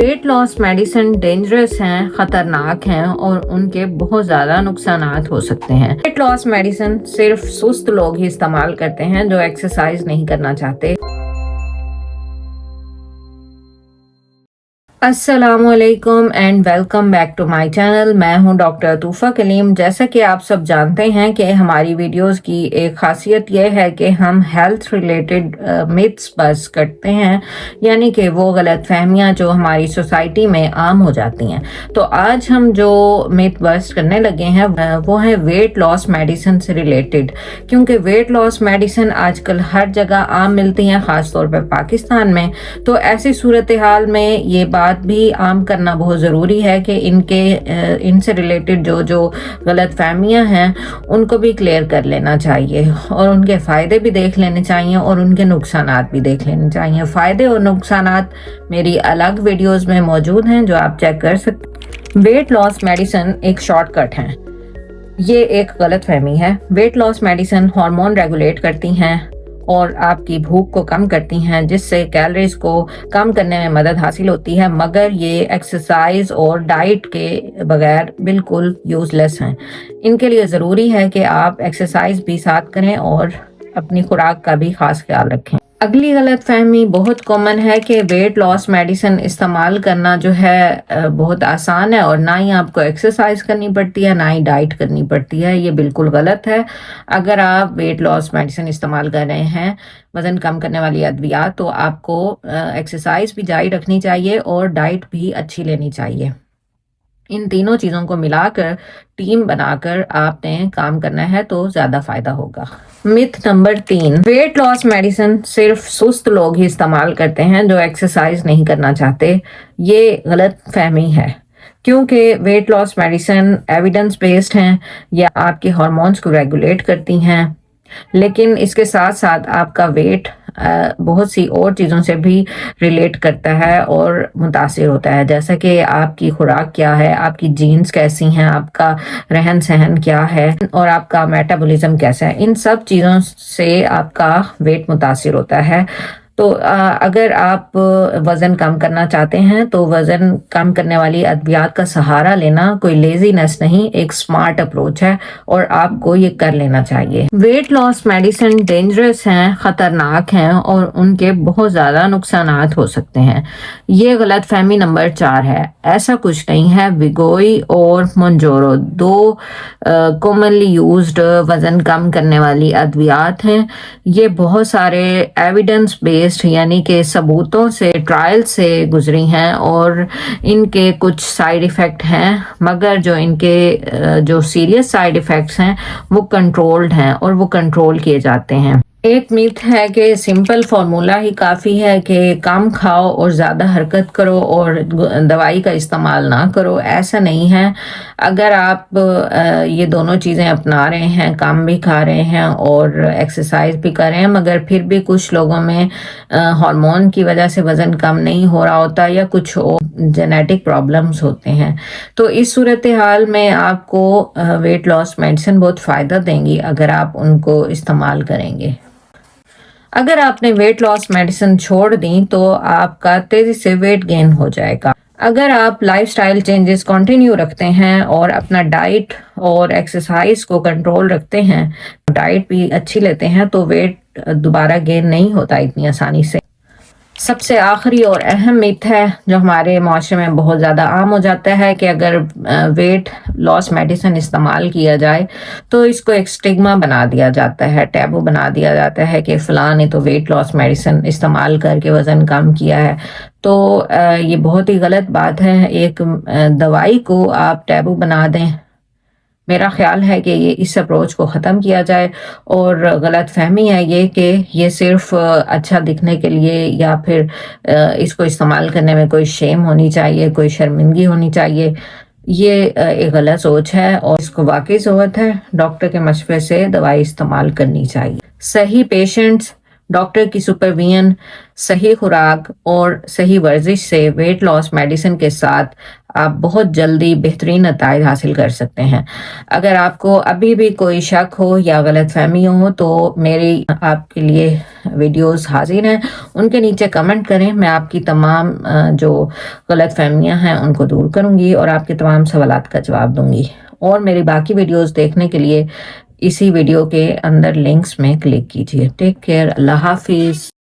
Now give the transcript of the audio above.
Weight loss medicine dangerous हैं, खतरनाक हैं और उनके बहुत ज़्यादा नुकसानात हो सकते हैं। वेट लॉस मेडिसिन सिर्फ सुस्त लोग ही इस्तेमाल करते हैं जो एक्सरसाइज नहीं करना चाहते। अस्सलामुअलैकुम and welcome back to my channel. मैं हूं डॉक्टर तूफ़ा कलीम। जैसा कि आप सब जानते हैं कि हमारी वीडियोस की एक खासियत यह है कि हम हेल्थ रिलेटेड मिथ्स बस करते हैं, यानी कि वो गलत फहमियाँ जो हमारी सोसाइटी में आम हो जाती हैं। तो आज हम जो मिथ बस करने लगे हैं वो है वेट लॉस मेडिसिन से रिलेटेड, क्योंकि वेट लॉस मेडिसिन आजकल हर जगह आम मिलती हैं, ख़ासतौर पर पाकिस्तान में। तो ऐसी सूरत हाल में ये बात भी आम करना बहुत ज़रूरी है कि इनसे रिलेटेड जो गलत फहमियाँ हैं उनको भी क्लियर कर लेना चाहिए और उनके फ़ायदे भी देख लेने चाहिए और उनके नुकसानात भी देख लेने चाहिए। फ़ायदे और नुकसानात मेरी अलग वीडियोस में मौजूद हैं जो आप चेक कर सकते। वेट लॉस मेडिसिन एक शॉर्टकट है, ये एक गलत फहमी है। Weight loss medicine hormone regulate करती हैं और आपकी भूख को कम करती हैं, जिससे कैलोरीज को कम करने में मदद हासिल होती है, मगर ये एक्सरसाइज और डाइट के बगैर बिल्कुल यूजलेस हैं। इनके लिए ज़रूरी है कि आप एक्सरसाइज भी साथ करें और अपनी खुराक का भी खास ख्याल रखें। अगली गलत फहमी बहुत कॉमन है कि वेट लॉस मेडिसिन इस्तेमाल करना जो है बहुत आसान है और ना ही आपको एक्सरसाइज करनी पड़ती है ना ही डाइट करनी पड़ती है। ये बिल्कुल गलत है। अगर आप वेट लॉस मेडिसिन इस्तेमाल कर रहे हैं, वज़न कम करने वाली अद्वियात, तो आपको एक्सरसाइज भी जारी रखनी चाहिए और डाइट भी अच्छी लेनी चाहिए। इन तीनों चीज़ों को मिलाकर टीम बनाकर आपने काम करना है तो ज़्यादा फायदा होगा। Myth number 3, weight loss medicine सिर्फ सुस्त लोग ही इस्तेमाल करते हैं जो एक्सरसाइज नहीं करना चाहते। ये गलत फहमी है, क्योंकि weight loss medicine evidence based हैं, या आपके हार्मोन्स को रेगुलेट करती हैं, लेकिन इसके साथ साथ आपका वेट बहुत सी और चीज़ों से भी रिलेट करता है और मुतासिर होता है, जैसा कि आपकी खुराक क्या है, आपकी जीन्स कैसी हैं, आपका रहन सहन क्या है और आपका मेटाबॉलिज्म कैसा है। इन सब चीज़ों से आपका वेट मुतासिर होता है। तो अगर आप वज़न कम करना चाहते हैं तो वज़न कम करने वाली अद्वियात का सहारा लेना कोई लेजीनेस नहीं, एक स्मार्ट अप्रोच है और आपको ये कर लेना चाहिए। वेट लॉस मेडिसिन डेंजरस हैं, ख़तरनाक हैं और उनके बहुत ज़्यादा नुकसानात हो सकते हैं। ये गलत फहमी नंबर 4 है। ऐसा कुछ नहीं है। विगोई और मोंजोरो दो कॉमनली यूज्ड वज़न कम करने वाली अद्वियात हैं। ये बहुत सारे एविडेंस बेस्ड यानी कि सबूतों से, ट्रायल से गुजरी हैं और इनके कुछ साइड इफ़ेक्ट हैं, मगर जो इनके जो सीरियस साइड इफ़ेक्ट्स हैं वो कंट्रोल्ड हैं और वो कंट्रोल किए जाते हैं। एक मिथ है कि सिंपल फार्मूला ही काफ़ी है कि कम खाओ और ज़्यादा हरकत करो और दवाई का इस्तेमाल ना करो। ऐसा नहीं है। अगर आप ये दोनों चीज़ें अपना रहे हैं, कम भी खा रहे हैं और एक्सरसाइज भी कर रहे हैं, मगर फिर भी कुछ लोगों में हार्मोन की वजह से वज़न कम नहीं हो रहा होता या कुछ और जेनेटिक प्रॉब्लम्स होते हैं, तो इस सूरत हाल में आपको वेट लॉस मेडिसिन बहुत फ़ायदा देंगी अगर आप उनको इस्तेमाल करेंगे। अगर आपने वेट लॉस मेडिसिन छोड़ दी तो आपका तेज़ी से वेट गेन हो जाएगा। अगर आप लाइफस्टाइल चेंजेस कंटिन्यू रखते हैं और अपना डाइट और एक्सरसाइज को कंट्रोल रखते हैं, डाइट भी अच्छी लेते हैं, तो वेट दोबारा गेन नहीं होता इतनी आसानी से। सबसे आखिरी और अहम मिथ है जो हमारे माशरे में बहुत ज़्यादा आम हो जाता है कि अगर वेट लॉस मेडिसिन इस्तेमाल किया जाए तो इसको एक स्टिग्मा बना दिया जाता है, टैबू बना दिया जाता है कि फ़लाँ ने तो वेट लॉस मेडिसिन इस्तेमाल करके वज़न कम किया है। तो ये बहुत ही गलत बात है। एक दवाई को आप टैबू बना दें, मेरा ख्याल है कि ये इस अप्रोच को ख़त्म किया जाए। और गलत फहमी है ये कि ये सिर्फ अच्छा दिखने के लिए या फिर इसको इस्तेमाल करने में कोई शेम होनी चाहिए, कोई शर्मिंदगी होनी चाहिए। ये एक गलत सोच है और इसको वाकई ज़रूरत है डॉक्टर के मशवरे से दवाई इस्तेमाल करनी चाहिए। सही पेशेंट्स ڈاکٹر کی سپرویژن، صحیح خوراک اور صحیح ورزش سے ویٹ لاس میڈیسن کے ساتھ آپ بہت جلدی بہترین نتائج حاصل کر سکتے ہیں۔ اگر آپ کو ابھی بھی کوئی شک ہو یا غلط فہمی ہو تو میری آپ کے لیے ویڈیوز حاضر ہیں، ان کے نیچے کمنٹ کریں، میں آپ کی تمام جو غلط فہمیاں ہیں ان کو دور کروں گی اور آپ کے تمام سوالات کا جواب دوں گی۔ اور میری باقی ویڈیوز دیکھنے کے لیے اسی ویڈیو کے اندر لنکس میں کلک کیجیے۔ ٹیک کیئر، اللہ حافظ۔